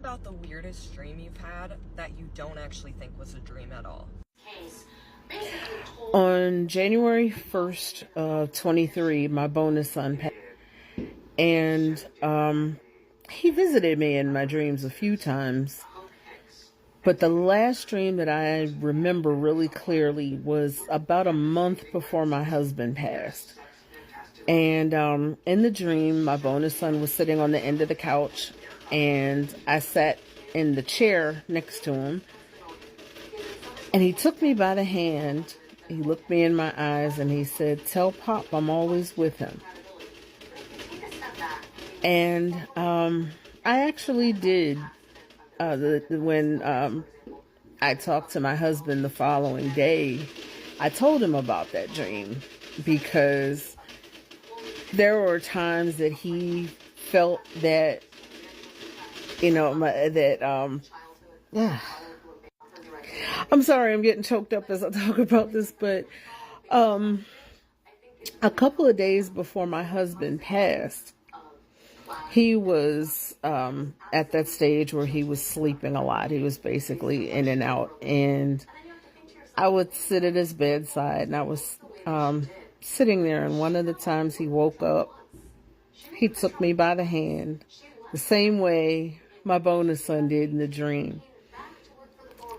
about the weirdest dream you've had that you don't actually think was a dream at all. On January 1st of 23, my bonus son passed. And he visited me in my dreams a few times. But the last dream that I remember really clearly was about a month before my husband passed. And in the dream, my bonus son was sitting on the end of the couch, and I sat in the chair next to him. And he took me by the hand, he looked me in my eyes, and he said, "Tell Pop I'm always with him." And I actually did. When I talked to my husband the following day, I told him about that dream, because there were times that he felt that, I'm sorry, I'm getting choked up as I talk about this, but a couple of days before my husband passed, he was at that stage where he was sleeping a lot. He was basically in and out, and I would sit at his bedside, and I was sitting there, and one of the times he woke up, he took me by the hand, the same way my bonus son did in the dream.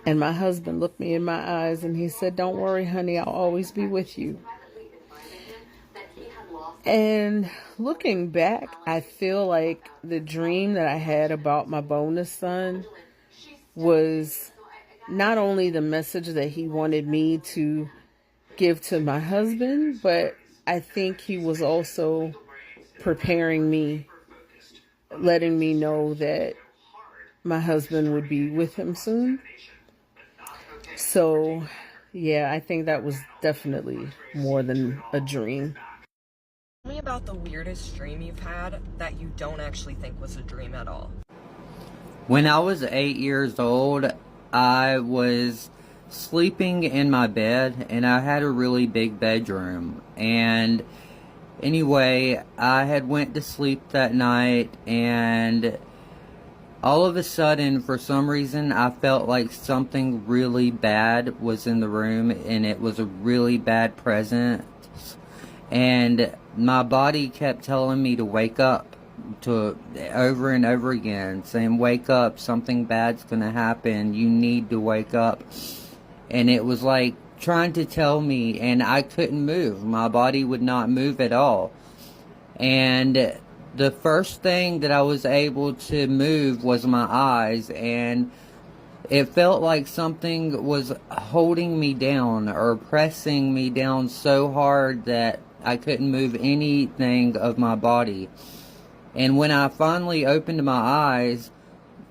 And my husband looked me in my eyes, and he said, "Don't worry, honey, I'll always be with you." And looking back, I feel like the dream that I had about my bonus son was not only the message that he wanted me to give to my husband, but I think he was also preparing me, letting me know that my husband would be with him soon. So, yeah, I think that was definitely more than a dream. Tell me about the weirdest dream you've had that you don't actually think was a dream at all. When I was 8 years old, I was sleeping in my bed, and I had a really big bedroom. And anyway, I had went to sleep that night, and all of a sudden, for some reason, I felt like something really bad was in the room, and it was a really bad presence. And my body kept telling me to wake up, to over and over again, saying, "Wake up, something bad's gonna happen, you need to wake up." And it was like trying to tell me, and I couldn't move. My body would not move at all. And the first thing that I was able to move was my eyes, and it felt like something was holding me down or pressing me down so hard that I couldn't move anything of my body. And when I finally opened my eyes,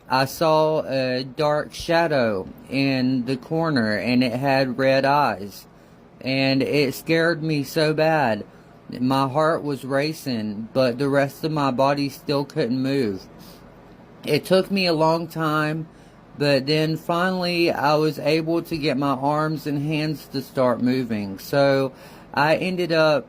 I saw a dark shadow in the corner, and it had red eyes. And it scared me so bad. My heart was racing, but the rest of my body still couldn't move. It took me a long time, but then finally I was able to get my arms and hands to start moving. So I ended up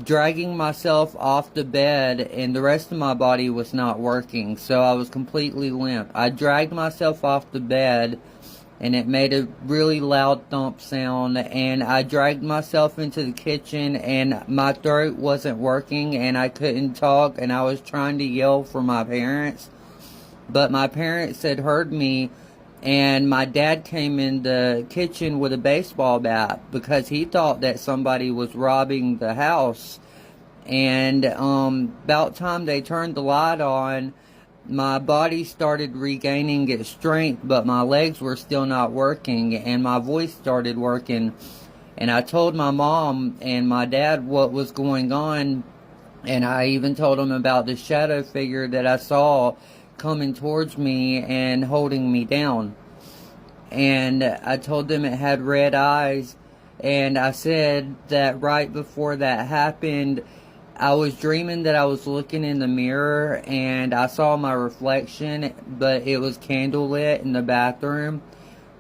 dragging myself off the bed, and the rest of my body was not working, so I was completely limp. I dragged myself off the bed, and it made a really loud thump sound, and I dragged myself into the kitchen, and my throat wasn't working, and I couldn't talk, and I was trying to yell for my parents, but my parents had heard me. And my dad came in the kitchen with a baseball bat because he thought that somebody was robbing the house. And about time they turned the light on, my body started regaining its strength, but my legs were still not working, and my voice started working. And I told my mom and my dad what was going on, and I even told them about the shadow figure that I saw coming towards me and holding me down. And I told them it had red eyes, and I said that right before that happened, I was dreaming that I was looking in the mirror, and I saw my reflection, but it was candlelit in the bathroom.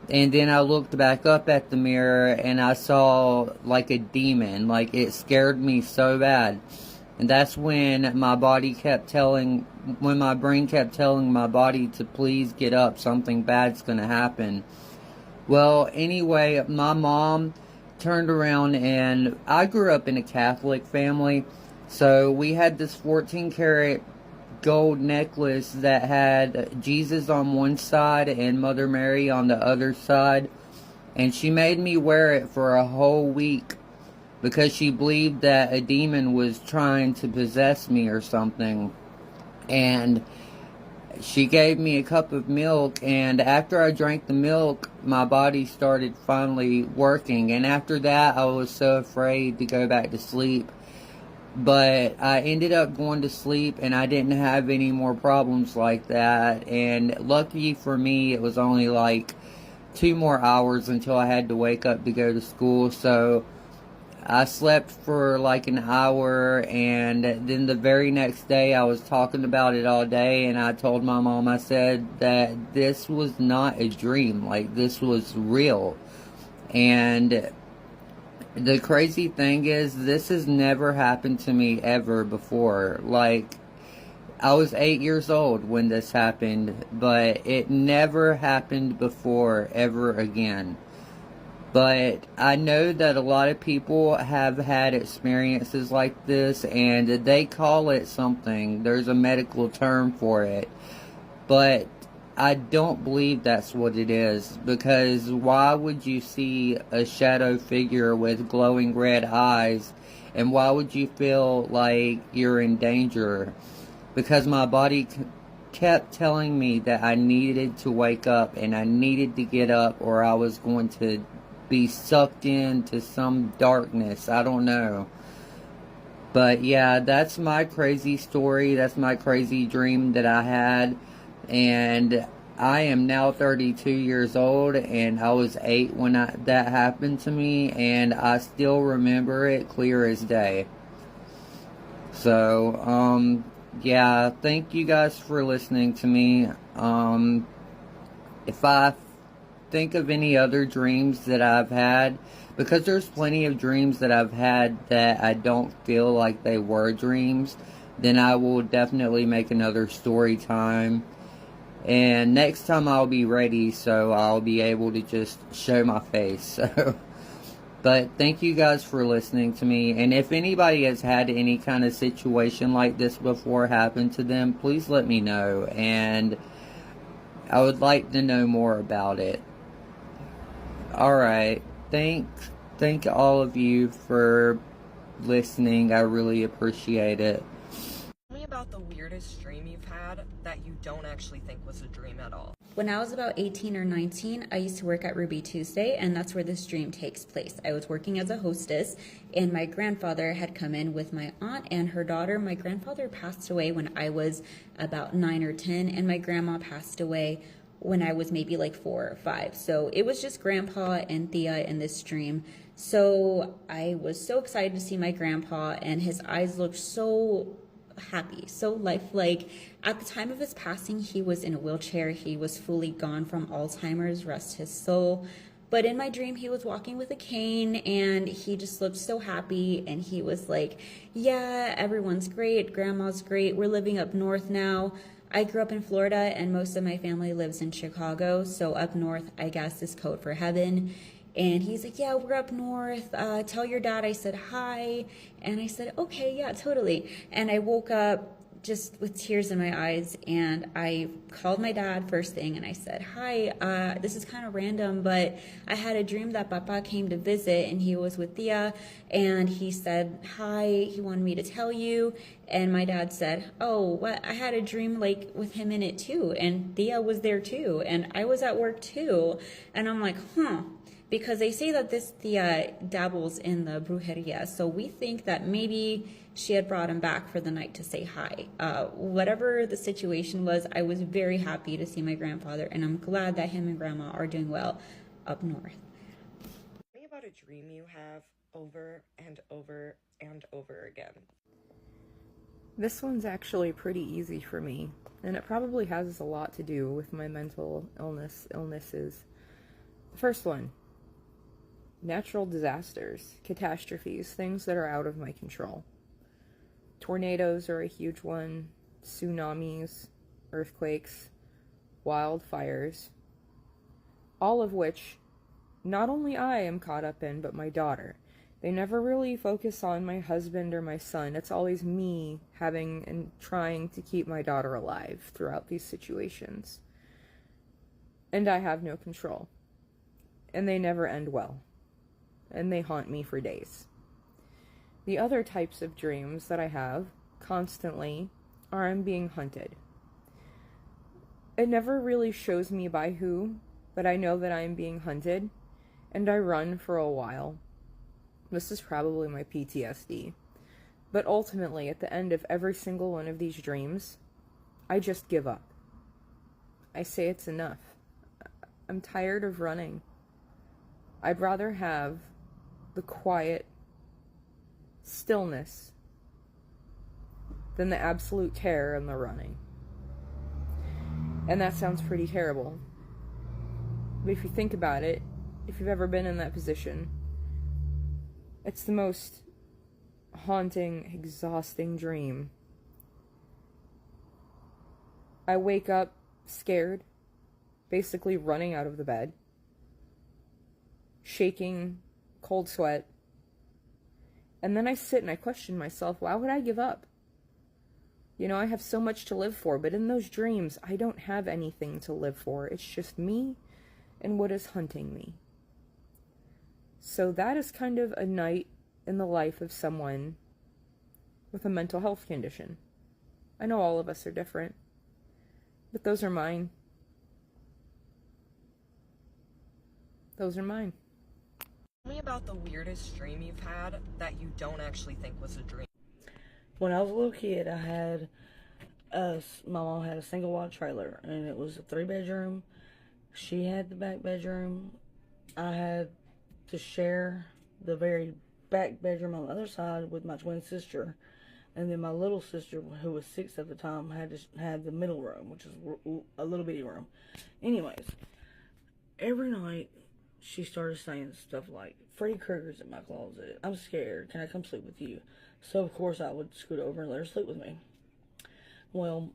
And then I looked back up at the mirror, and I saw like a demon. Like, it scared me so bad. And that's when my brain kept telling my body to please get up, something bad's gonna happen. Well, anyway, my mom turned around, and I grew up in a Catholic family, so we had this 14 karat gold necklace that had Jesus on one side and Mother Mary on the other side, and she made me wear it for a whole week because she believed that a demon was trying to possess me or something. And she gave me a cup of milk, and after I drank the milk, my body started finally working. And after that, I was so afraid to go back to sleep. But I ended up going to sleep, and I didn't have any more problems like that. And lucky for me, it was only like 2 more hours until I had to wake up to go to school. So I slept for like an hour, and then the very next day I was talking about it all day, and I told my mom, I said that this was not a dream, like this was real. And the crazy thing is, this has never happened to me ever before. Like, I was 8 years old when this happened, but it never happened before ever again. But I know that a lot of people have had experiences like this, and they call it something. There's a medical term for it. But I don't believe that's what it is, because why would you see a shadow figure with glowing red eyes, and why would you feel like you're in danger? Because my body kept telling me that I needed to wake up, and I needed to get up, or I was going to be sucked into some darkness. I don't know. But yeah, that's my crazy story. That's my crazy dream that I had. And I am now 32 years old, and I was 8 when that happened to me, and I still remember it clear as day. So, yeah, thank you guys for listening to me. If I think of any other dreams that I've had, because there's plenty of dreams that I've had that I don't feel like they were dreams, then I will definitely make another story time. And next time I'll be ready, so I'll be able to just show my face. So, but thank you guys for listening to me. And if anybody has had any kind of situation like this before happen to them, please let me know. And I would like to know more about it. Alright, thank all of you for listening. I really appreciate it. Tell me about the weirdest dream you've had that you don't actually think was a dream at all. When I was about 18 or 19, I used to work at Ruby Tuesday, and that's where this dream takes place. I was working as a hostess, and my grandfather had come in with my aunt and her daughter. My grandfather passed away when I was about 9 or 10, and my grandma passed away when I was maybe like 4 or 5. So it was just grandpa and Thea in this dream. So I was so excited to see my grandpa, and his eyes looked so happy, so lifelike. At the time of his passing, he was in a wheelchair. He was fully gone from Alzheimer's, rest his soul. But in my dream, he was walking with a cane, and he just looked so happy, and he was like, yeah, everyone's great, grandma's great, we're living up north now. I grew up in Florida, and most of my family lives in Chicago, so up north, I guess, is code for heaven. And he's like, yeah, we're up north, tell your dad I said hi. And I said, okay, yeah, totally. And I woke up just with tears in my eyes, and I called my dad first thing, and I said, hi, this is kind of random, but I had a dream that Papa came to visit, and he was with Thea, and he said, hi, he wanted me to tell you. And my dad said, oh, what? I had a dream like with him in it too, and Thea was there too, and I was at work too. And I'm like, because they say that this Thea dabbles in the brujeria, so we think that maybe she had brought him back for the night to say hi. Whatever the situation was, I was very happy to see my grandfather, and I'm glad that him and grandma are doing well up north. Tell me about a dream you have over and over and over again. This one's actually pretty easy for me, and it probably has a lot to do with my mental illnesses. The first one: natural disasters, catastrophes, things that are out of my control. Tornadoes are a huge one, tsunamis, earthquakes, wildfires, all of which not only I am caught up in, but my daughter. They never really focus on my husband or my son. It's always me having and trying to keep my daughter alive throughout these situations. And I have no control. And they never end well. And they haunt me for days. The other types of dreams that I have constantly are I'm being hunted. It never really shows me by who, but I know that I am being hunted, and I run for a while. This is probably my PTSD. But ultimately, at the end of every single one of these dreams, I just give up. I say it's enough. I'm tired of running. I'd rather have the quiet stillness than the absolute terror and the running. And that sounds pretty terrible. But if you think about it, if you've ever been in that position, it's the most haunting, exhausting dream. I wake up scared, basically running out of the bed, shaking, cold sweat, and then I sit and I question myself, why would I give up? You know, I have so much to live for, but in those dreams, I don't have anything to live for. It's just me and what is hunting me. So that is kind of a night in the life of someone with a mental health condition. I know all of us are different, but those are mine. Those are mine. Tell me about the weirdest dream you've had that you don't actually think was a dream. When I was a little kid, my mom had a single wide trailer, and it was a 3-bedroom. She had the back bedroom. I had to share the very back bedroom on the other side with my twin sister, and then my little sister, who was 6 at the time, had the middle room, which is a little bitty room. Anyways, every night she started saying stuff like, Freddy Krueger's in my closet. I'm scared. Can I come sleep with you? So, of course, I would scoot over and let her sleep with me. Well,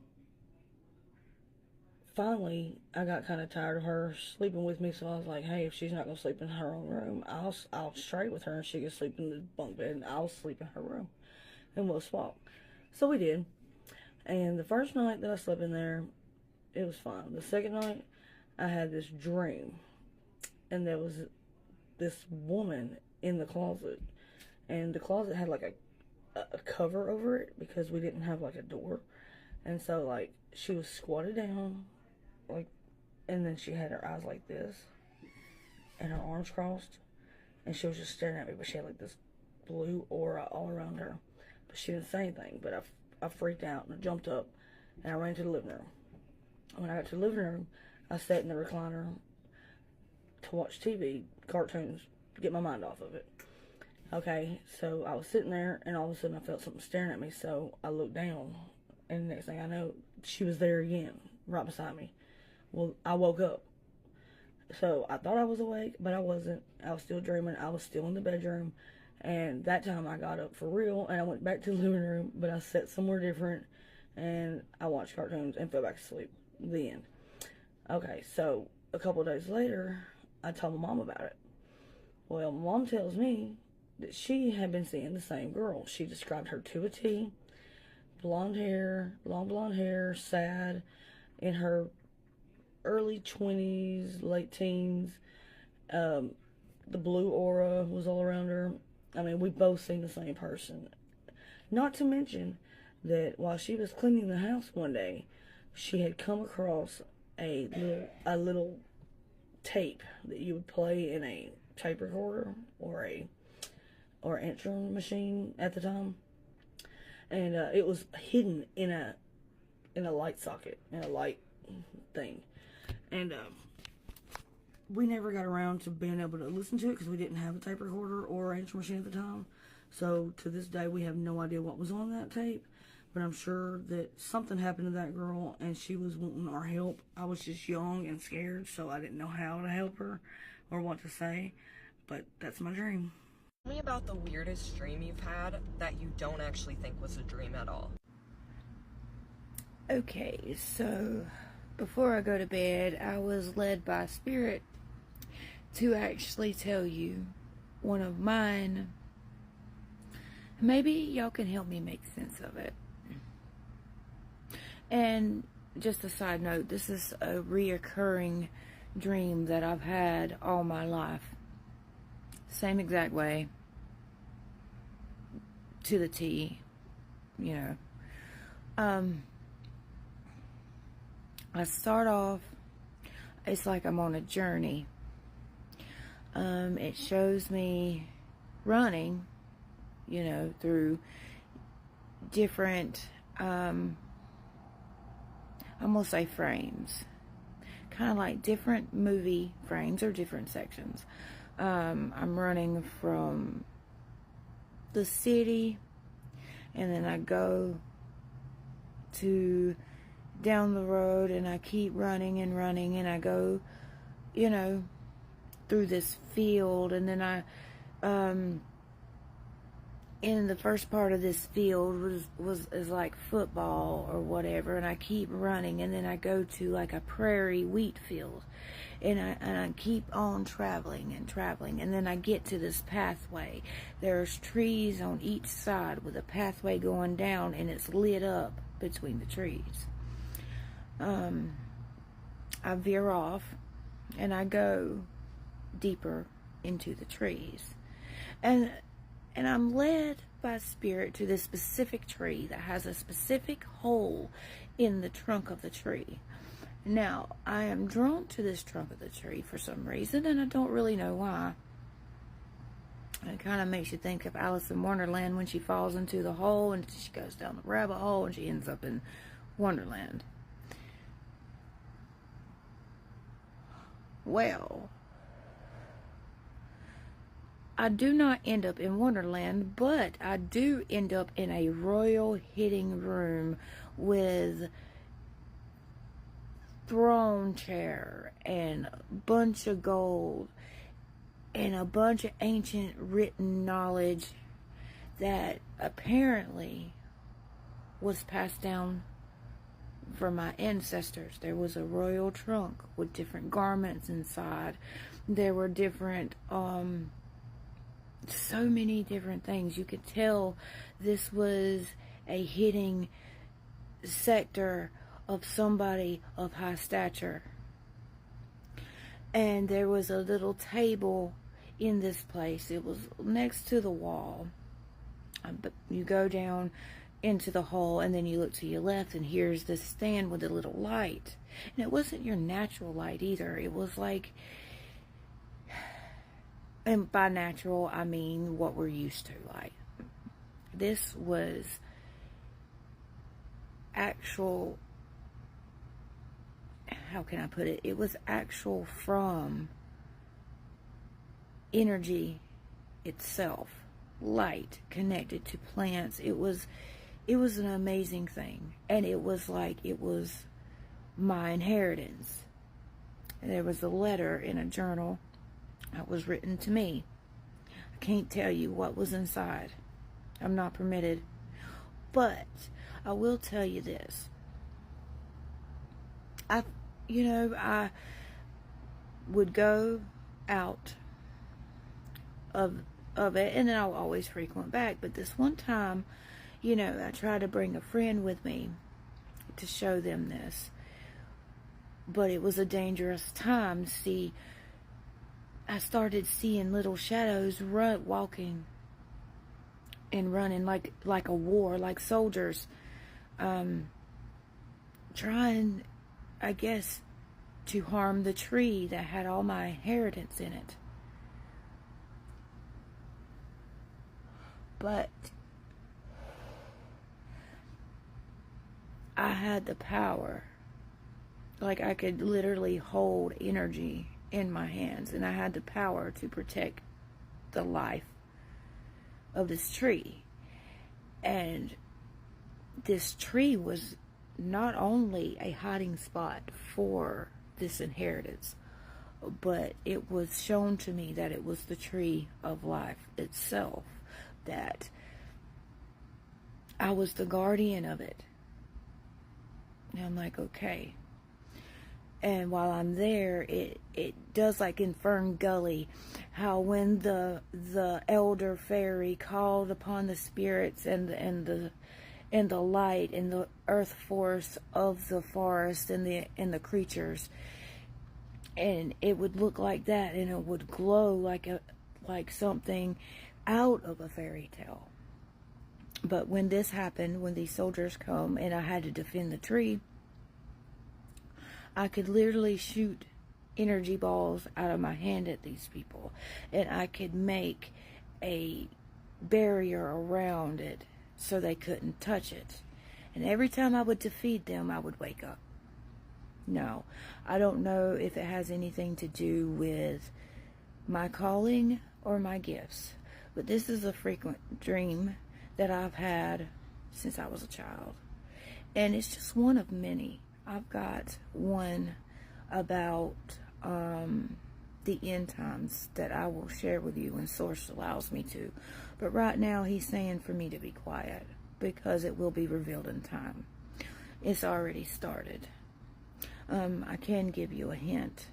finally, I got kind of tired of her sleeping with me, so I was like, hey, if she's not going to sleep in her own room, I'll straight with her, and she can sleep in the bunk bed, and I'll sleep in her room, and we'll swap. So we did. And the first night that I slept in there, it was fine. The second night, I had this dream, and there was this woman in the closet, and the closet had like a cover over it because we didn't have like a door, and so like she was squatted down, like, and then she had her eyes like this and her arms crossed, and she was just staring at me, but she had like this blue aura all around her, but she didn't say anything. But I freaked out and I jumped up and I ran to the living room. When I got to the living room, I sat in the recliner to watch TV, cartoons, to get my mind off of it. Okay, so I was sitting there, and all of a sudden I felt something staring at me, so I looked down, and the next thing I know, she was there again, right beside me. Well, I woke up. So I thought I was awake, but I wasn't. I was still dreaming. I was still in the bedroom, and that time I got up for real, and I went back to the living room, but I sat somewhere different, and I watched cartoons and fell back asleep. The end. Okay, so a couple of days later, I told my mom about it. Well, my mom tells me that she had been seeing the same girl. She described her to a T. Blonde hair, long blonde hair, sad, in her early 20s, late teens. The blue aura was all around her. I mean, we both seen the same person. Not to mention that while she was cleaning the house one day, she had come across a little tape that you would play in a tape recorder or answering machine at the time, and it was hidden in a light socket, in a light thing, and we never got around to being able to listen to it because we didn't have a tape recorder or answering machine at the time. So to this day, we have no idea what was on that tape, but I'm sure that something happened to that girl and she was wanting our help. I was just young and scared, so I didn't know how to help her or what to say, but that's my dream. Tell me about the weirdest dream you've had that you don't actually think was a dream at all. Okay, so before I go to bed, I was led by Spirit to actually tell you one of mine. Maybe y'all can help me make sense of it. And just a side note, this is a reoccurring dream that I've had all my life. Same exact way. To the T, you know. I start off, it's like I'm on a journey. It shows me running, you know, through different, I'm gonna say frames. Kind of like different movie frames or different sections. I'm running from the city, and then I go to down the road, and I keep running and running, and I go, you know, through this field, and then I in the first part of this field is like football or whatever, and I keep running, and then I go to like a prairie wheat field, and I keep on traveling and traveling, and then I get to this pathway. There's trees on each side with a pathway going down, and it's lit up between the trees. I veer off, and I go deeper into the trees, and I'm led by Spirit to this specific tree that has a specific hole in the trunk of the tree. Now, I am drawn to this trunk of the tree for some reason, and I don't really know why. It kind of makes you think of Alice in Wonderland when she falls into the hole and she goes down the rabbit hole and she ends up in Wonderland. Well, I do not end up in Wonderland, but I do end up in a royal hitting room with throne chair and a bunch of gold and a bunch of ancient written knowledge that apparently was passed down from my ancestors. There was a royal trunk with different garments inside. There were different so many different things. You could tell this was a hitting sector of somebody of high stature. And there was a little table in this place. It was next to the wall. But you go down into the hole, and then you look to your left, and here's this stand with a little light. And it wasn't your natural light either. It was like, and by natural, I mean what we're used to light. This was actual, how can I put it? It was actual from energy itself, light connected to plants. It was an amazing thing, and it was like it was my inheritance. And there was a letter in a journal that was written to me. I can't tell you what was inside. I'm not permitted, but I will tell you this. I would go out of it, and then I'll always frequent back. But this one time, I tried to bring a friend with me to show them this. But it was a dangerous time. See, I started seeing little shadows walking and running like a war, like soldiers, trying, I guess, to harm the tree that had all my inheritance in it. But I had the power. Like, I could literally hold energy in my hands, and I had the power to protect the life of this tree. And this tree was not only a hiding spot for this inheritance, but it was shown to me that it was the tree of life itself, that I was the guardian of it. And I'm like, okay. And while I'm there, it does like in Fern Gully, how when the elder fairy called upon the spirits and the light and the earth force of the forest and the creatures, and it would look like that, and it would glow like something out of a fairy tale. But when this happened, when these soldiers come and I had to defend the tree, I could literally shoot energy balls out of my hand at these people, and I could make a barrier around it so they couldn't touch it. And every time I would defeat them, I would wake up. No, I don't know if it has anything to do with my calling or my gifts, but this is a frequent dream that I've had since I was a child, and it's just one of many. I've got one about the end times that I will share with you when Source allows me to. But right now he's saying for me to be quiet because it will be revealed in time. It's already started. I can give you a hint.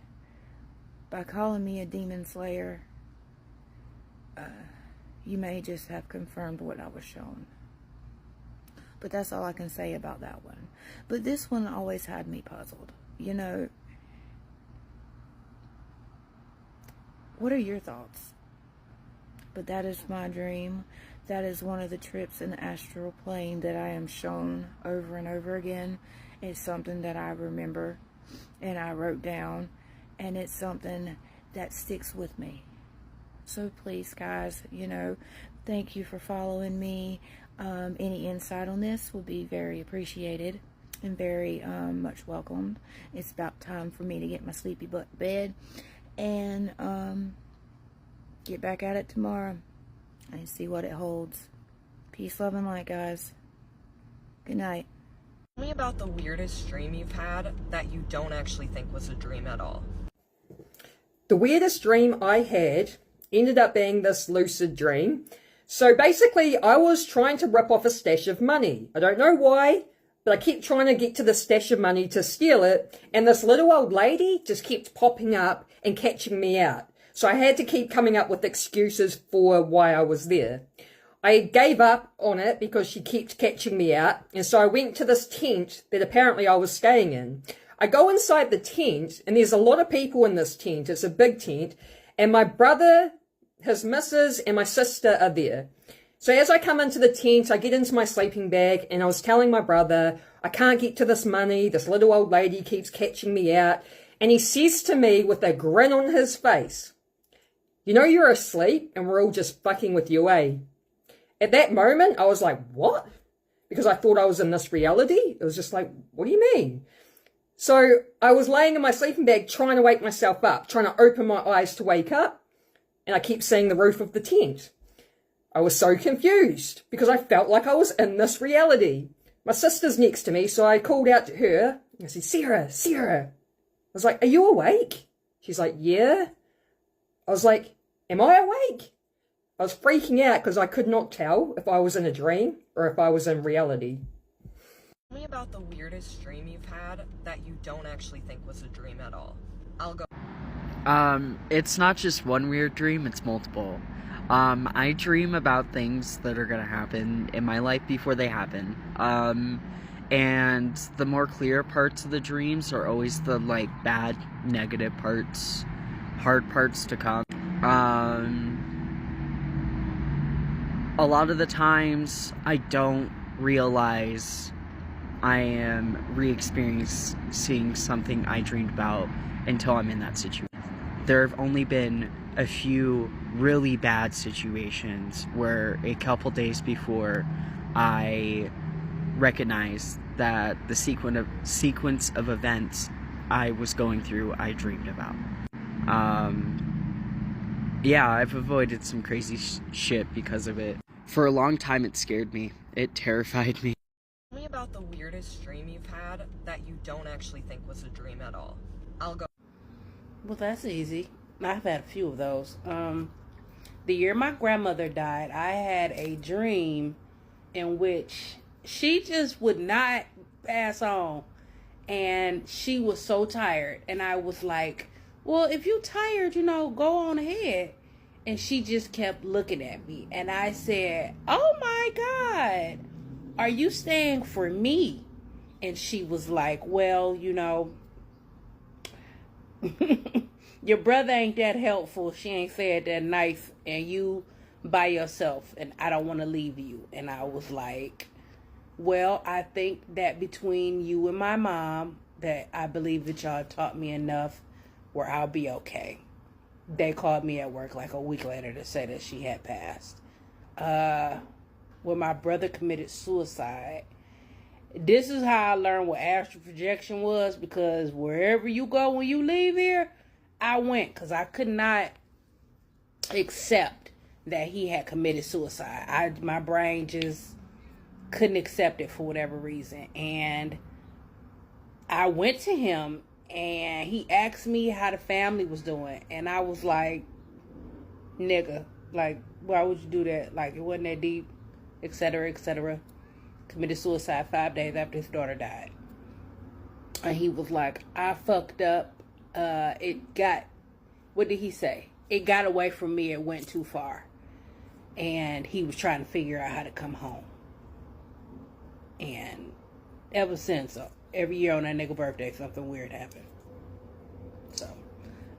By calling me a demon slayer, you may just have confirmed what I was shown. But that's all I can say about that one. But this one always had me puzzled. You know, what are your thoughts? But that is my dream. That is one of the trips in the astral plane that I am shown over and over again. It's something that I remember and I wrote down, and it's something that sticks with me. So please, guys, you know, thank you for following me. Any insight on this would be very appreciated and very much welcomed. It's about time for me to get my sleepy butt to bed and get back at it tomorrow and see what it holds. Peace, love, and light, guys. Good night. Tell me about the weirdest dream you've had that you don't actually think was a dream at all. The weirdest dream I had ended up being this lucid dream. So basically, I was trying to rip off a stash of money. I don't know why, but I kept trying to get to the stash of money to steal it, and this little old lady just kept popping up and catching me out. So I had to keep coming up with excuses for why I was there. I gave up on it because she kept catching me out, and so I went to this tent that apparently I was staying in. I go inside the tent, and there's a lot of people in this tent. It's a big tent, and my brother, his missus, and my sister are there. So as I come into the tent, I get into my sleeping bag, and I was telling my brother, I can't get to this money, this little old lady keeps catching me out, and he says to me with a grin on his face, "You know you're asleep, and we're all just fucking with you, eh?" At that moment, I was like, what? Because I thought I was in this reality. It was just like, what do you mean? So I was laying in my sleeping bag trying to wake myself up, trying to open my eyes to wake up, and I keep seeing the roof of the tent. I was so confused because I felt like I was in this reality. My sister's next to me, so I called out to her. I said, Sarah, Sarah. I was like, are you awake? She's like, yeah. I was like, am I awake? I was freaking out because I could not tell if I was in a dream or if I was in reality. Tell me about the weirdest dream you've had that you don't actually think was a dream at all. I'll go. It's not just one weird dream, it's multiple. I dream about things that are gonna happen in my life before they happen. And the more clear parts of the dreams are always the, like, bad, negative parts, hard parts to come. A lot of the times, I don't realize I am re-experiencing something I dreamed about until I'm in that situation. There have only been a few really bad situations where a couple days before I recognized that the sequence of events I was going through, I dreamed about. Yeah, I've avoided some crazy shit because of it. For a long time, it scared me. It terrified me. Tell me about the weirdest dream you've had that you don't actually think was a dream at all. I'll go. Well, that's easy. I've had a few of those. The year my grandmother died, I had a dream in which she just would not pass on. And she was so tired. And I was like, well, if you tired, go on ahead. And she just kept looking at me. And I said, oh my God, are you staying for me? And she was like, well, your brother ain't that helpful. She ain't fed that knife. And you by yourself. And I don't want to leave you. And I was like, well, I think that between you and my mom, that I believe that y'all taught me enough where I'll be okay. They called me at work like a week later to say that she had passed. When my brother committed suicide, this is how I learned what astral projection was, because wherever you go when you leave here, I went, because I could not accept that he had committed suicide. My brain just couldn't accept it for whatever reason. And I went to him and he asked me how the family was doing. And I was like, nigga, like, why would you do that? Like, it wasn't that deep, etc., etc. Committed suicide 5 days after his daughter died. And he was like, I fucked up. What did he say? It got away from me. It went too far. And he was trying to figure out how to come home. And ever since, every year on that nigga birthday, something weird happened. So,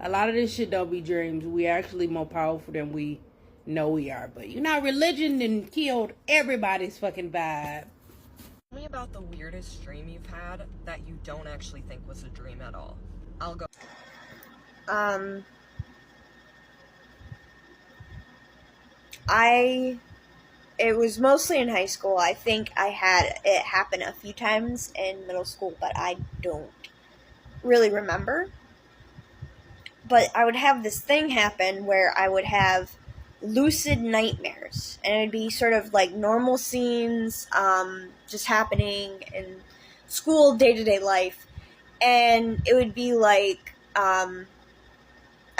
a lot of this shit don't be dreams. We actually more powerful than we know we are. But religion done killed everybody's fucking vibe. Tell me about the weirdest dream you've had that you don't actually think was a dream at all. I'll go. It was mostly in high school. I think I had it happen a few times in middle school, but I don't really remember. But I would have this thing happen where I would have lucid nightmares, and it'd be sort of like normal scenes, just happening in school, day-to-day life, and it would be like, I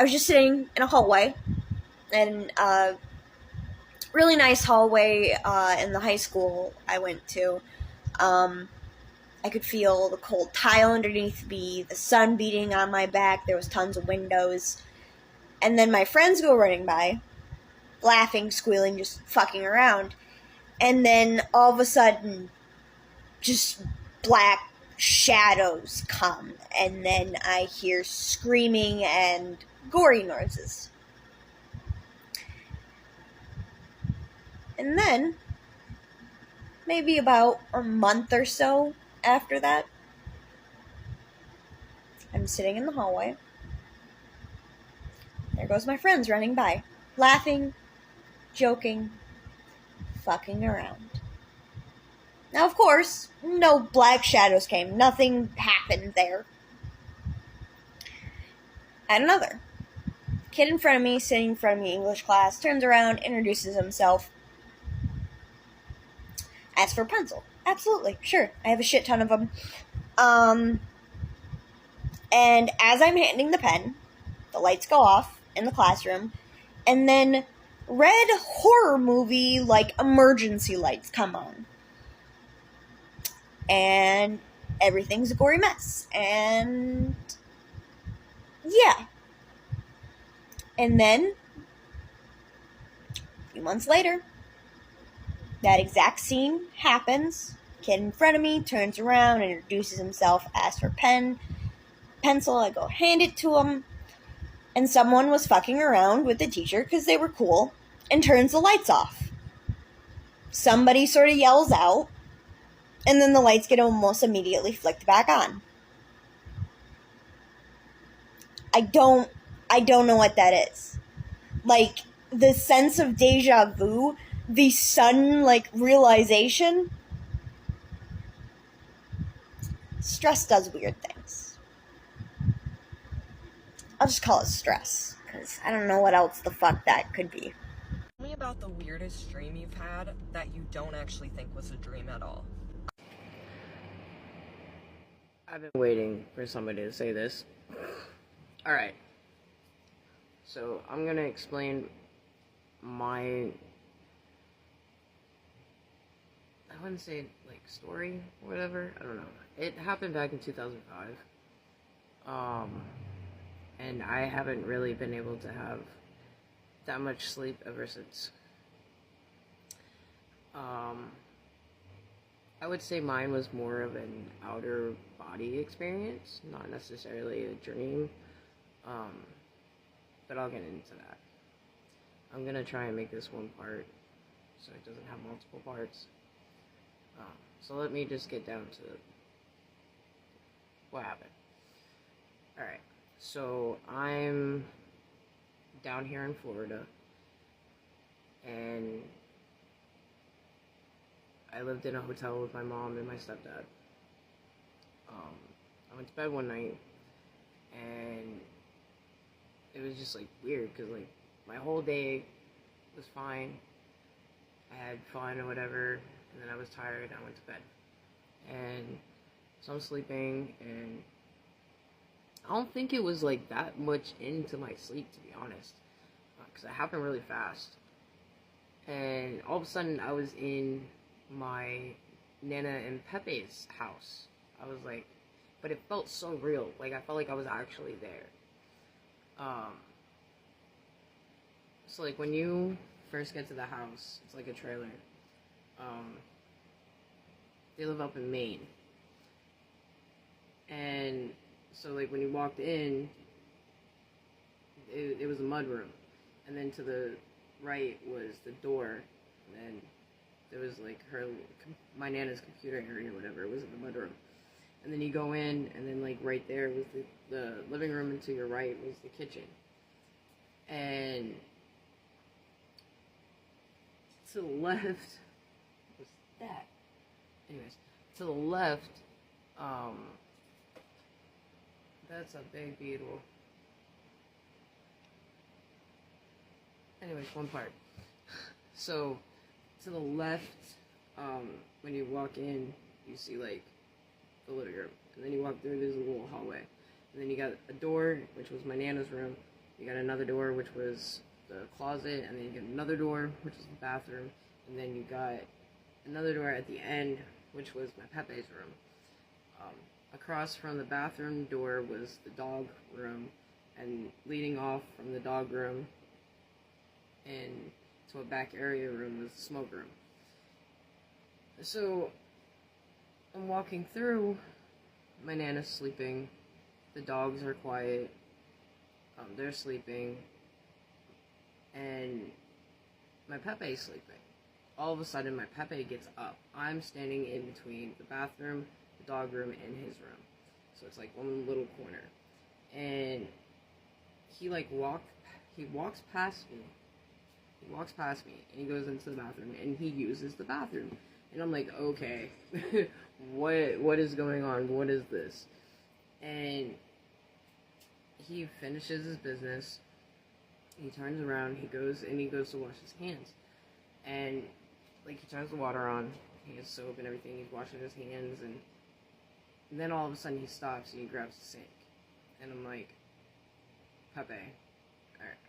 was just sitting in a hallway, and, really nice hallway in the high school I went to. I could feel the cold tile underneath me, the sun beating on my back, there was tons of windows. And then my friends go running by, laughing, squealing, just fucking around. And then all of a sudden, just black shadows come. And then I hear screaming and gory noises. And then, maybe about a month or so after that, I'm sitting in the hallway. There goes my friends running by, laughing, joking, fucking around. Now, of course, no black shadows came. Nothing happened there. And another kid in front of me, sitting in front of me, English class, turns around, introduces himself. Ask for a pencil. Absolutely, sure. I have a shit ton of them. And as I'm handing the pen, the lights go off in the classroom, and then red horror movie, like, emergency lights come on. And everything's a gory mess. And yeah. And then, a few months later, that exact scene happens. Kid in front of me turns around, introduces himself, asks for pencil. I go hand it to him. And someone was fucking around with the teacher because they were cool and turns the lights off. Somebody sort of yells out, and then the lights get almost immediately flicked back on. I don't know what that is. Like, the sense of deja vu, the sudden, like, realization. Stress does weird things. I'll just call it stress, because I don't know what else the fuck that could be. Tell me about the weirdest dream you've had that you don't actually think was a dream at all. I've been waiting for somebody to say this. Alright, So I'm gonna explain my, I wouldn't say like story or whatever, I don't know. It happened back in 2005. And I haven't really been able to have that much sleep ever since. I would say mine was more of an outer body experience, not necessarily a dream. But I'll get into that. I'm gonna try and make this one part so it doesn't have multiple parts. So let me just get down to what happened. Alright, so I'm down here in Florida, and I lived in a hotel with my mom and my stepdad. I went to bed one night, and it was just like weird, because like my whole day was fine. I had fun or whatever, and then I was tired, I went to bed. And so I'm sleeping, and I don't think it was like that much into my sleep, to be honest, because it happened really fast. And all of a sudden I was in my Nana and Pepe's house. I was like, but it felt so real, like I felt like I was actually there. So like when you first get to the house, it's like a trailer. They live up in Maine. And so like when you walked in, it was a mud room. And then to the right was the door. And then there was like my Nana's computer area or whatever. It was in the mud room. And then you go in, and then like right there was the living room, and to your right was the kitchen. And to the left was that. Anyways, to the left, that's a big beetle. Anyways, one part. So, to the left, when you walk in, you see like the living room, and then you walk through, there's a little hallway, and then you got a door, which was my Nana's room. You got another door, which was the closet, and then you get another door, which is the bathroom, and then you got another door at the end, which was my Pepe's room. Across from the bathroom door was the dog room, and leading off from the dog room and to a back area room was the smoke room. So I'm walking through, my Nana's sleeping, the dogs are quiet, they're sleeping, and my Pepe's sleeping. All of a sudden, my Pepe gets up. I'm standing in between the bathroom, the dog room, and his room. So it's like one little corner. And he like walks past me. He walks past me, and he goes into the bathroom, and he uses the bathroom. And I'm like, okay, what is going on? What is this? And he finishes his business. He turns around, he goes to wash his hands. And like he turns the water on, he has soap and everything, he's washing his hands, and then all of a sudden he stops and he grabs the sink. And I'm like, Pepe,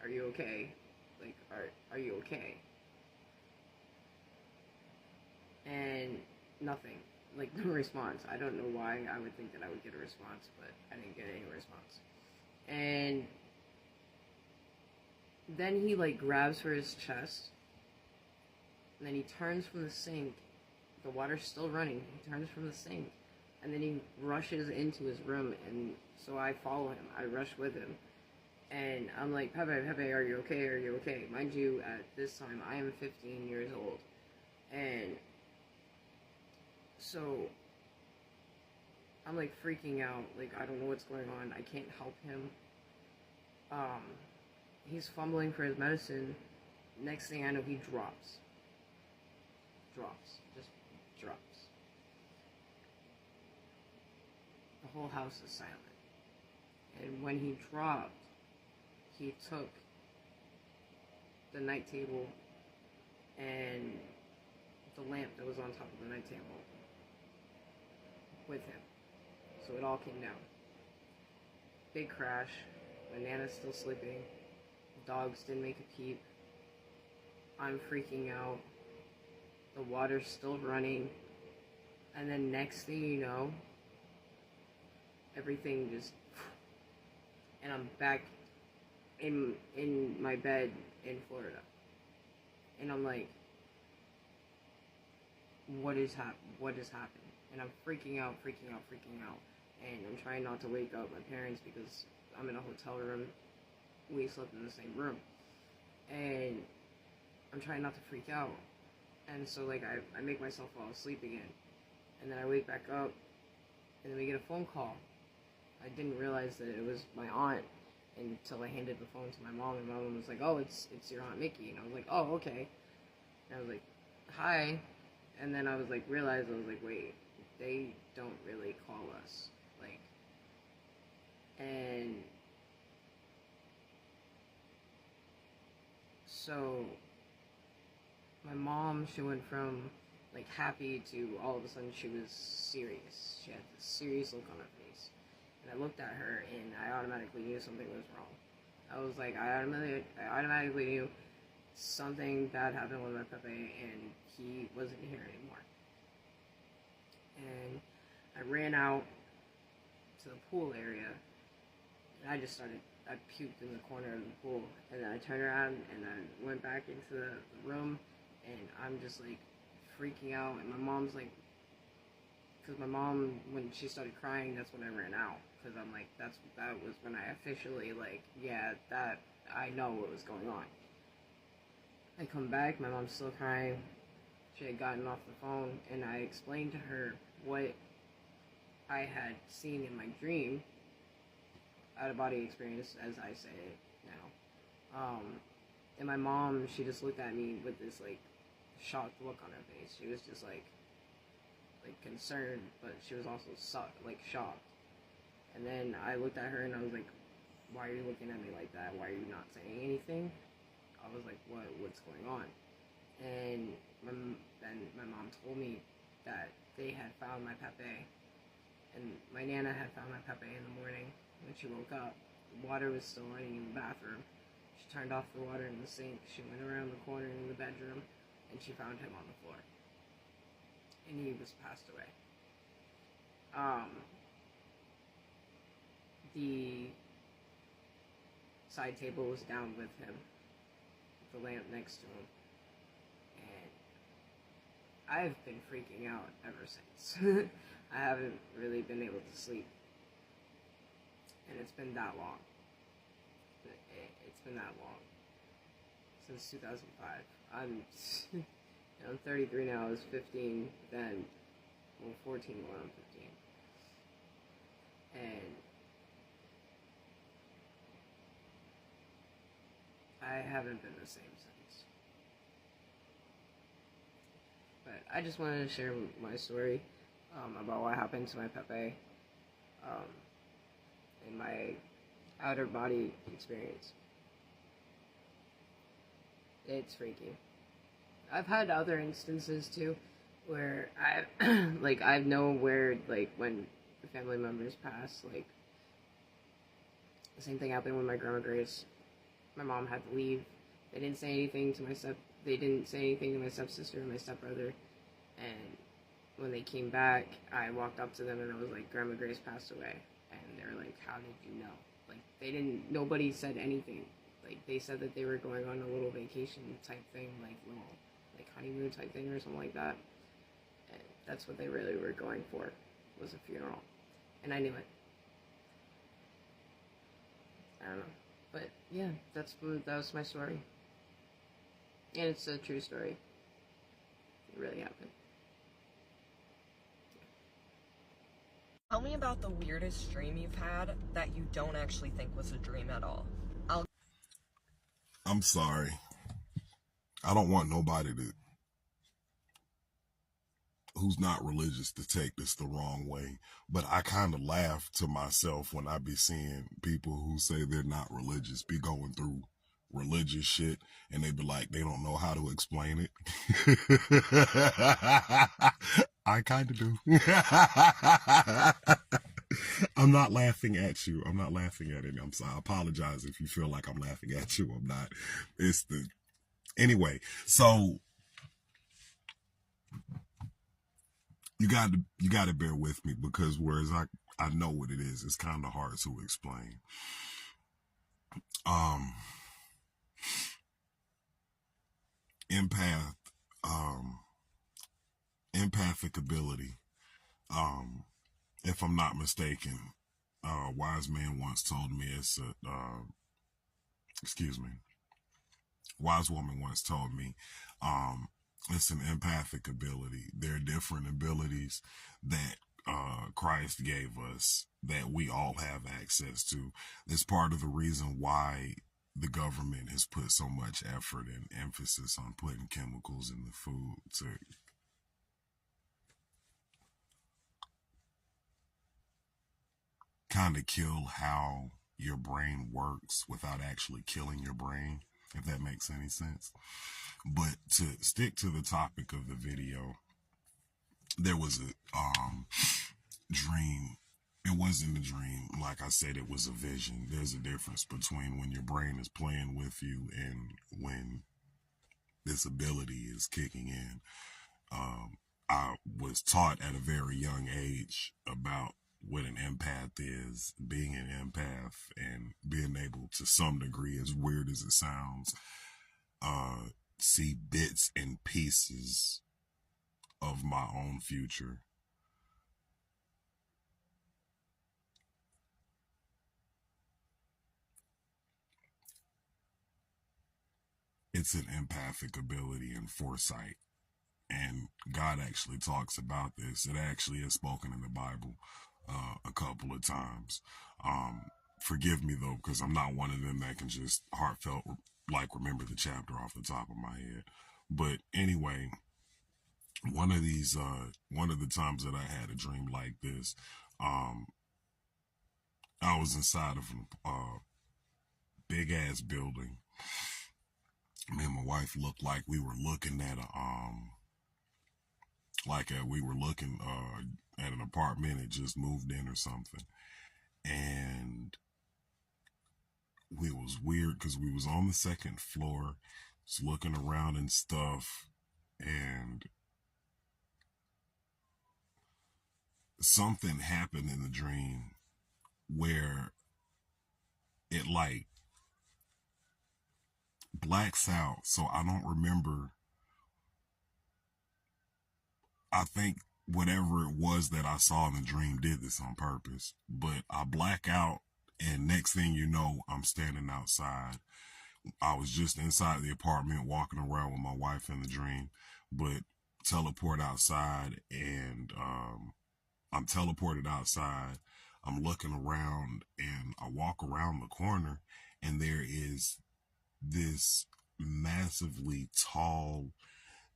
are you okay? Like, are you okay? And nothing. Like, no response. I don't know why I would think that I would get a response, but I didn't get any response. And then he like grabs for his chest, and then he turns from the sink. The water's still running. He turns from the sink, and then he rushes into his room, and so I follow him. I rush with him, and I'm like, Pepe, are you okay? Are you okay? Mind you, at this time, I am 15 years old, and so I'm like freaking out. Like, I don't know what's going on. I can't help him. He's fumbling for his medicine. Next thing I know, he drops. Just drops. The whole house is silent. And when he dropped, he took the night table and the lamp that was on top of the night table with him. So it all came down. Big crash. My Nana's still sleeping. dogs didn't make a peep. I'm freaking out. The water's still running. And then next thing you know, everything just... And I'm back in my bed in Florida. And I'm like, what is happening? And I'm freaking out. And I'm trying not to wake up my parents because I'm in a hotel room. We slept in the same room. And I'm trying not to freak out. And so, like, I make myself fall asleep again. And then I wake back up, and then we get a phone call. I didn't realize that it was my aunt until I handed the phone to my mom, and my mom was like, oh, it's your Aunt Mickey. And I was like, oh, okay. And I was like, hi. And then I was like, realized, I was like, wait, they don't really call us. Like, and so my mom, she went from like happy to all of a sudden she was serious. She had this serious look on her face. And I looked at her and I automatically knew something was wrong. I was like, I automatically knew something bad happened with my Pepe and he wasn't here anymore. And I ran out to the pool area and I puked in the corner of the pool. And then I turned around and I went back into the room and I'm just like freaking out. And my mom's like, because my mom, when she started crying, that's when I ran out. Because I'm like, that was when I officially, like, yeah, that, I know what was going on. I come back, my mom's still crying. She had gotten off the phone, and I explained to her what I had seen in my dream, out-of-body experience, as I say it now. And my mom, she just looked at me with this, like, shocked look on her face. She was just, like concerned, but she was also, shocked. And then I looked at her, and I was like, why are you looking at me like that? Why are you not saying anything? I was like, what's going on? And then my mom told me that they had found my Pepe, and my Nana had found my Pepe in the morning when she woke up. The water was still running in the bathroom. She turned off the water in the sink. She went around the corner in the bedroom, and she found him on the floor. And he was passed away. The side table was down with him, with the lamp next to him, and I've been freaking out ever since. I haven't really been able to sleep, and it's been that long. It's been that long, since 2005. I'm 33 now. I was 15 then, 14 when I'm 15, and I haven't been the same since. But I just wanted to share my story about what happened to my Pepe and my outer body experience. It's freaky. I've had other instances too where I know where, like, when family members pass, like, the same thing happened with my grandma Grace. My mom had to leave. They didn't say anything to my stepsister and my stepbrother. And when they came back, I walked up to them and I was like, Grandma Grace passed away. And they were like, how did you know? Like, nobody said anything. Like, they said that they were going on a little vacation type thing, like honeymoon type thing or something like that. And that's what they really were going for, was a funeral. And I knew it. I don't know. But yeah, that was my story. And it's a true story. It really happened. Tell me about the weirdest dream you've had that you don't actually think was a dream at all. I'm sorry. I don't want nobody who's not religious to take this the wrong way, but I kind of laugh to myself when I be seeing people who say they're not religious be going through religious shit and they be like, they don't know how to explain it. I kind of do. I'm not laughing at you. I'm not laughing at it. I'm sorry. I apologize if you feel like I'm laughing at you. I'm not. Anyway, so you got to bear with me, because whereas I know what it is, it's kind of hard to explain. Empathic ability. If I'm not mistaken, a wise man once told me wise woman once told me, it's an empathic ability. There are different abilities that Christ gave us that we all have access to. It's part of the reason why the government has put so much effort and emphasis on putting chemicals in the food to kind of kill how your brain works without actually killing your brain, if that makes any sense. But to stick to the topic of the video, there was a dream. It wasn't a dream. Like I said, it was a vision. There's a difference between when your brain is playing with you and when this ability is kicking in. I was taught at a very young age about what an empath is, being an empath, and being able to some degree, as weird as it sounds, see bits and pieces of my own future. It's an empathic ability and foresight. And God actually talks about this. It actually is spoken in the Bible a couple of times. Forgive me, though, because I'm not one of them that can just heartfelt, like, remember the chapter off the top of my head. But anyway, one of the times that I had a dream like this, I was inside of a big-ass building. Me and my wife looked like we were looking at at an apartment. It just moved in or something. And it was weird because we was on the second floor, just looking around and stuff, and something happened in the dream where it like blacks out. So I don't remember. I think whatever it was that I saw in the dream did this on purpose, but I black out, and next thing you know, I'm standing outside. I was just inside the apartment walking around with my wife in the dream, but teleport outside, and I'm teleported outside. I'm looking around, and I walk around the corner, and there is this massively tall,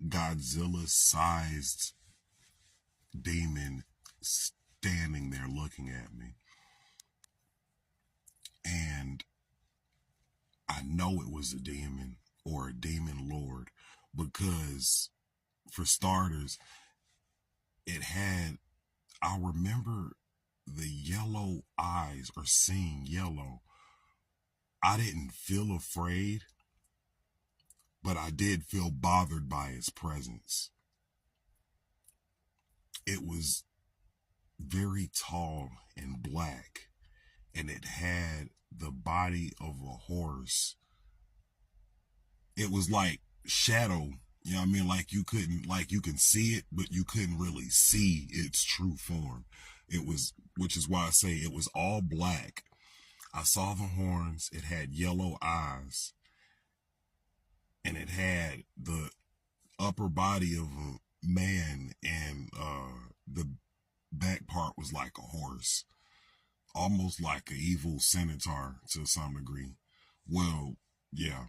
Godzilla-sized demon standing there looking at me. And I know it was a demon or a demon lord, because for starters, I remember the yellow eyes, or seeing yellow. I didn't feel afraid, but I did feel bothered by its presence. It was very tall and black, and it had the body of a horse. It was like shadow, you know what I mean? Like you can see it, but you couldn't really see its true form. Which is why I say it was all black. I saw the horns, it had yellow eyes, and it had the upper body of a man, and the back part was like a horse, almost like an evil centaur to some degree. Well, yeah.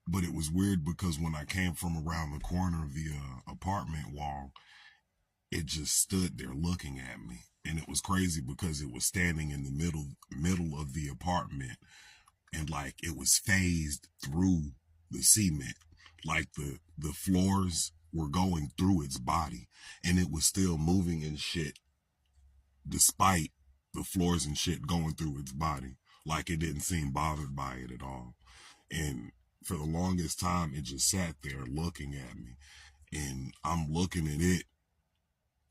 But it was weird because when I came from around the corner of the apartment wall, it just stood there looking at me. And it was crazy because it was standing in the middle of the apartment, and like it was phased through the cement, like the floors were going through its body, and it was still moving and shit despite the floors and shit going through its body. Like it didn't seem bothered by it at all. And for the longest time, it just sat there looking at me. And I'm looking at it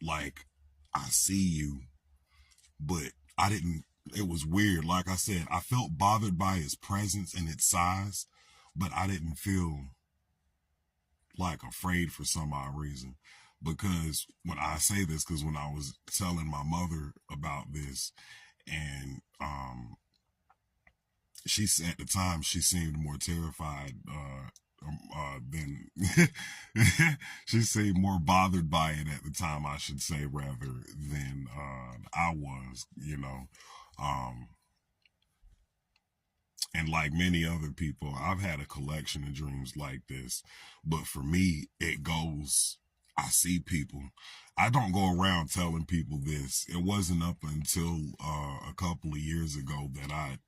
like, I see you, but I didn't. It was weird. Like I said, I felt bothered by its presence and its size, but I didn't feel like afraid for some odd reason. Because when I say this, because when I was telling my mother about this, and she said at the time she seemed more terrified than she seemed more bothered by it at the time, I should say, rather than I was, you know. And like many other people, I've had a collection of dreams like this. But for me, it goes, I see people. I don't go around telling people this. It wasn't up until a couple of years ago that I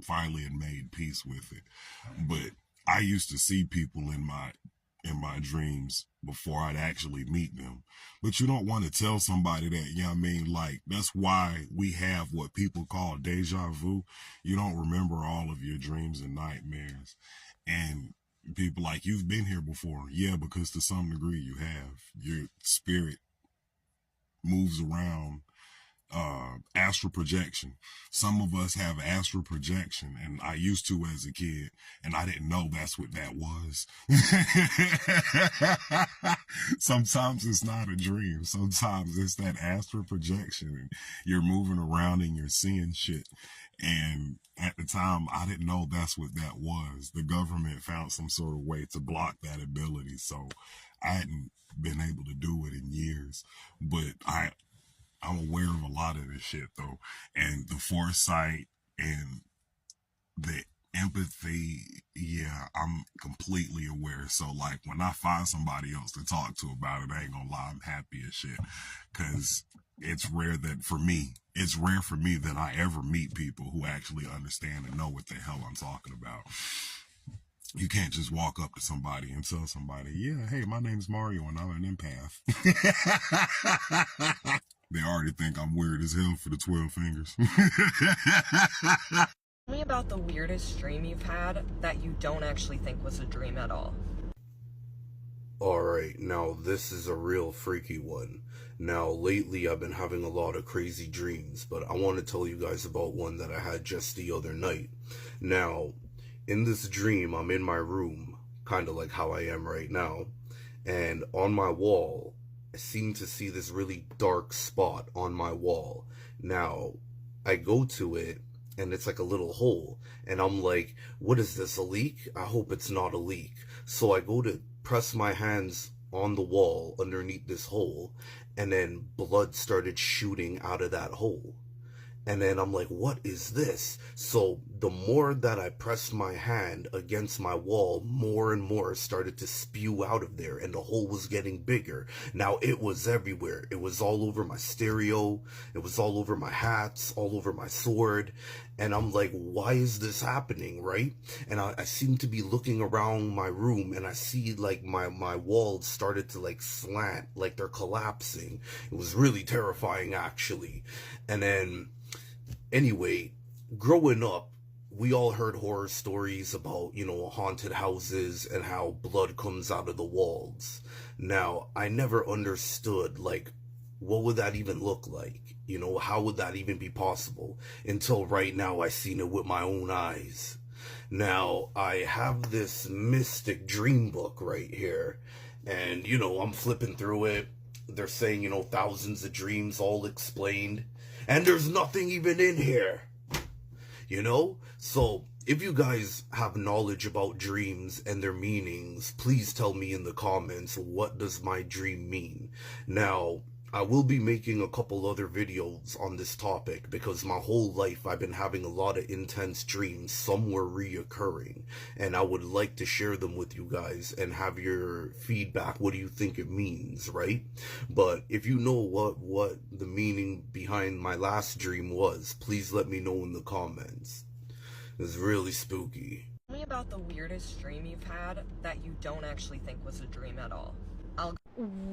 finally had made peace with it. But I used to see people in my dreams before I'd actually meet them. But you don't want to tell somebody that, you know what I mean? Like, that's why we have what people call deja vu. You don't remember all of your dreams and nightmares. And people like, you've been here before. Yeah, because to some degree you have. Your spirit moves around. Astral projection. Some of us have astral projection, and I used to as a kid, and I didn't know that's what that was. Sometimes it's not a dream. Sometimes it's that astral projection, and you're moving around and you're seeing shit. And at the time, I didn't know that's what that was. The government found some sort of way to block that ability, so I hadn't been able to do it in years. But I'm aware of a lot of this shit though, and the foresight and the empathy. Yeah, I'm completely aware. So like when I find somebody else to talk to about it, I ain't gonna lie, I'm happy as shit, because it's rare for me that I ever meet people who actually understand and know what the hell I'm talking about. You can't just walk up to somebody and tell somebody, yeah, hey, my name's Mario and I'm an empath. They already think I'm weird as hell for the 12 fingers. Tell me about the weirdest dream you've had that you don't actually think was a dream at all. Alright, now this is a real freaky one. Now, lately I've been having a lot of crazy dreams, but I want to tell you guys about one that I had just the other night. Now, in this dream, I'm in my room, kind of like how I am right now, and on my wall, I seem to see this really dark spot on my wall. Now, I go to it, and it's like a little hole, and I'm like, what is this, a leak? I hope it's not a leak. So I go to press my hands on the wall underneath this hole, and then blood started shooting out of that hole. And then I'm like, what is this? So the more that I pressed my hand against my wall, more and more started to spew out of there, and the hole was getting bigger. Now it was everywhere. It was all over my stereo. It was all over my hats, all over my sword. And I'm like, why is this happening, right? And I seem to be looking around my room, and I see like my walls started to like slant, like they're collapsing. It was really terrifying, actually. And then anyway, growing up, we all heard horror stories about, you know, haunted houses and how blood comes out of the walls. Now, I never understood, like, what would that even look like? You know, how would that even be possible? Until right now, I seen it with my own eyes. Now, I have this mystic dream book right here, and, you know, I'm flipping through it. They're saying, you know, thousands of dreams all explained, and there's nothing even in here, you know? So if you guys have knowledge about dreams and their meanings, please tell me in the comments, what does my dream mean? Now, I will be making a couple other videos on this topic, because my whole life I've been having a lot of intense dreams. Some were reoccurring, and I would like to share them with you guys and have your feedback. What do you think it means, right? But if you know what the meaning behind my last dream was, please let me know in the comments. It's really spooky. Tell me about the weirdest dream you've had that you don't actually think was a dream at all.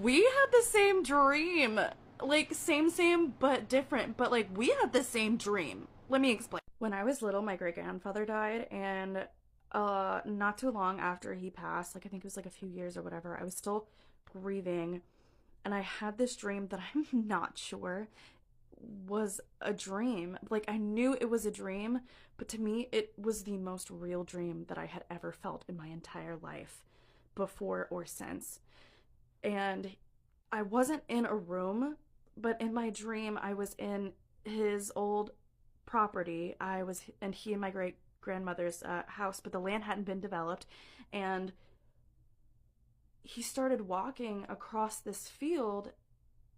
We had the same dream. like same, but different. But like we had the same dream. Let me explain. When I was little, my great grandfather died, and not too long after he passed, like I think it was like a few years or whatever, I was still grieving, and I had this dream that I'm not sure was a dream. Like I knew it was a dream, but to me it was the most real dream that I had ever felt in my entire life, before or since. And I wasn't in a room, but in my dream I was in his old property. And he and my great grandmother's house, but the land hadn't been developed, and he started walking across this field,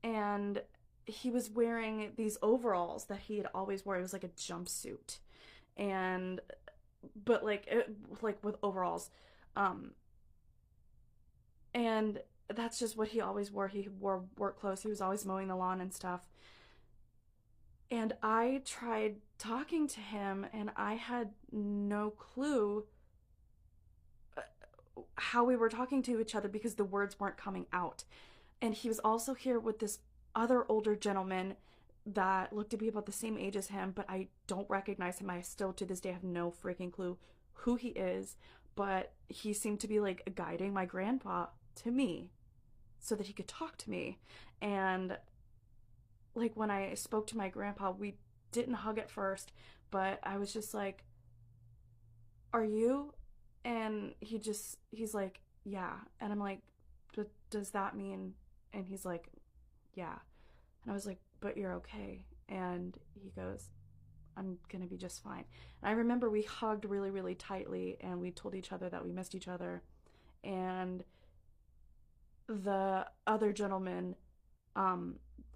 and he was wearing these overalls that he had always wore. It was like a jumpsuit, and but like with overalls, and that's just what he always wore. He wore work clothes. He was always mowing the lawn and stuff. And I tried talking to him, and I had no clue how we were talking to each other because the words weren't coming out. And he was also here with this other older gentleman that looked to be about the same age as him, but I don't recognize him. I still to this day have no freaking clue who he is, but he seemed to be like guiding my grandpa to me so that he could talk to me. And like when I spoke to my grandpa, we didn't hug at first, but I was just like, "Are you?" And he's like, "Yeah." And I'm like, "But does that mean?" And he's like, "Yeah." And I was like, "But you're okay." And he goes, "I'm gonna be just fine." And I remember we hugged really, really tightly, and we told each other that we missed each other. And the other gentleman,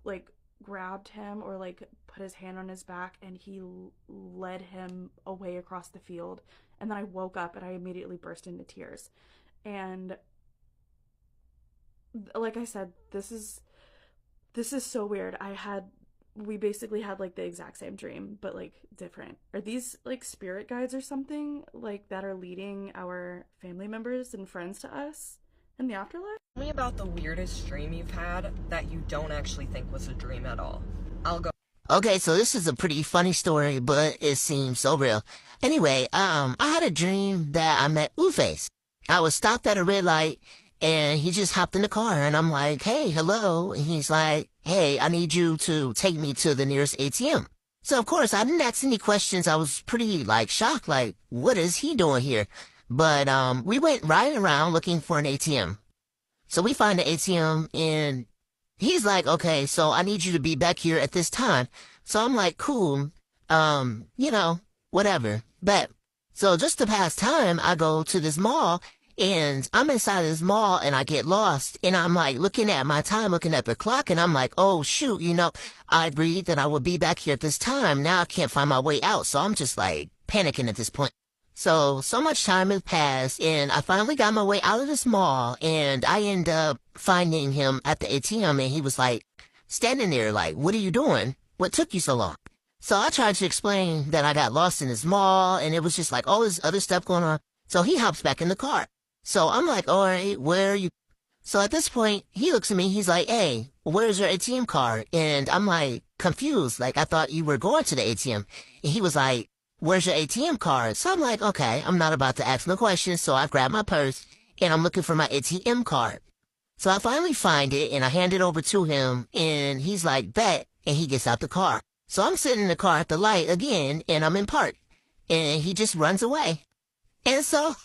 like grabbed him or like put his hand on his back, and he led him away across the field. And then I woke up and I immediately burst into tears. And like I said, this is so weird. We basically had like the exact same dream, but like different. Are these like spirit guides or something like that are leading our family members and friends to us in the afterlife? Tell me about the weirdest dream you've had that you don't actually think was a dream at all. I'll go. Okay, so this is a pretty funny story, but it seems so real. Anyway, I had a dream that I met Blueface. I was stopped at a red light, and he just hopped in the car, and I'm like, "Hey, hello." And he's like, "Hey, I need you to take me to the nearest ATM." So, of course, I didn't ask any questions. I was pretty, like, shocked, like, what is he doing here? But, we went riding around looking for an ATM. So we find the ATM, and he's like, "Okay, so I need you to be back here at this time." So I'm like, "Cool, whatever, bet." So just to pass time, I go to this mall, and I'm inside this mall, and I get lost, and I'm like looking at my time, looking at the clock, and I'm like, "Oh shoot, I agreed that I would be back here at this time. Now I can't find my way out." So I'm just like panicking at this point. So much time has passed, and I finally got my way out of this mall, and I end up finding him at the ATM, and he was like standing there like, "What are you doing? What took you so long?" So I tried to explain that I got lost in this mall, and it was just like all this other stuff going on. So he hops back in the car. So I'm like, "All right, where are you?" So at this point, he looks at me, he's like, "Hey, where's your ATM card?" And I'm like confused, like I thought you were going to the ATM. And he was like, "Where's your ATM card?" So I'm like, okay, I'm not about to ask no questions. So I grab my purse, and I'm looking for my ATM card. So I finally find it, and I hand it over to him, and he's like, "Bet," and he gets out the car. So I'm sitting in the car at the light again, and I'm in park, and he just runs away. And so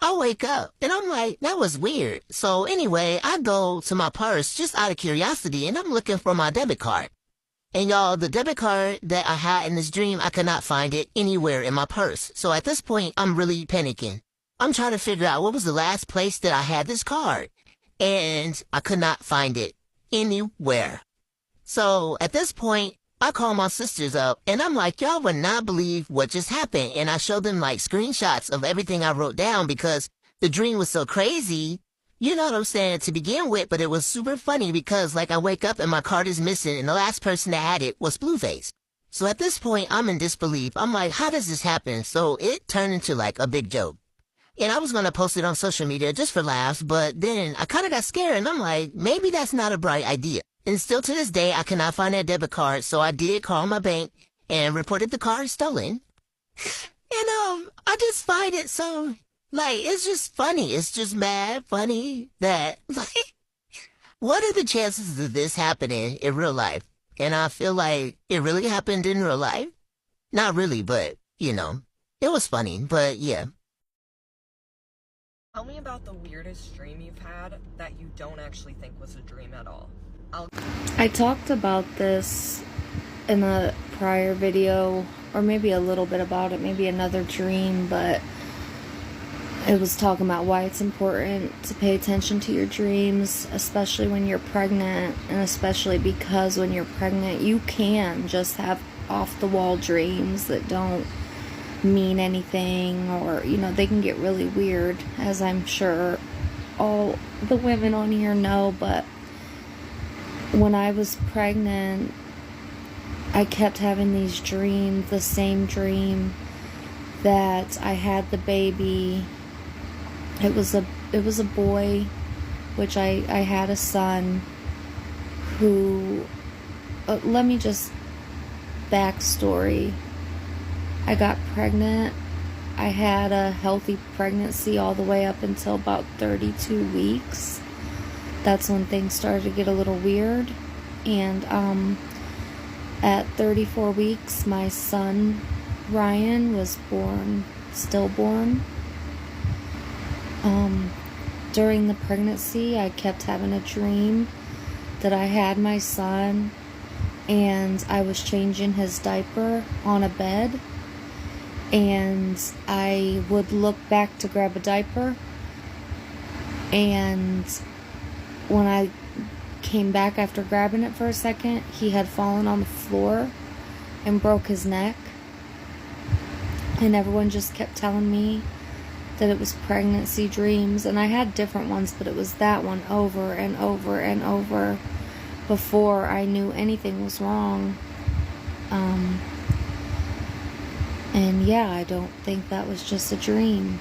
I wake up, and I'm like, that was weird. So anyway, I go to my purse just out of curiosity, and I'm looking for my debit card. And y'all, the debit card that I had in this dream, I could not find it anywhere in my purse. So at this point, I'm really panicking. I'm trying to figure out what was the last place that I had this card. And I could not find it anywhere. So at this point, I call my sisters up, and I'm like, "Y'all would not believe what just happened." And I showed them like screenshots of everything I wrote down because the dream was so crazy. You know what I'm saying, to begin with, but it was super funny because, like, I wake up and my card is missing, and the last person that had it was Blueface. So at this point, I'm in disbelief. I'm like, how does this happen? So it turned into, like, a big joke. And I was going to post it on social media just for laughs, but then I kind of got scared, and I'm like, maybe that's not a bright idea. And still to this day, I cannot find that debit card, so I did call my bank and reported the card stolen. And, I just find it so, like, it's just funny. It's just mad funny that, like, what are the chances of this happening in real life? And I feel like it really happened in real life. Not really, but, you know, it was funny, but yeah. Tell me about the weirdest dream you've had that you don't actually think was a dream at all. I talked about this in a prior video, or maybe a little bit about it, maybe another dream, but it was talking about why it's important to pay attention to your dreams, especially when you're pregnant, and especially because when you're pregnant, you can just have off-the-wall dreams that don't mean anything, or, you know, they can get really weird, as I'm sure all the women on here know. But when I was pregnant, I kept having these dreams, the same dream that I had the baby. It was a boy, which I had a son who, let me just backstory. I got pregnant. I had a healthy pregnancy all the way up until about 32 weeks. That's when things started to get a little weird. And at 34 weeks, my son Ryan was born, stillborn. During the pregnancy, I kept having a dream that I had my son and I was changing his diaper on a bed, and I would look back to grab a diaper, and when I came back after grabbing it for a second, he had fallen on the floor and broke his neck. And everyone just kept telling me that it was pregnancy dreams, and I had different ones, but it was that one over and over and over before I knew anything was wrong. And yeah, I don't think that was just a dream.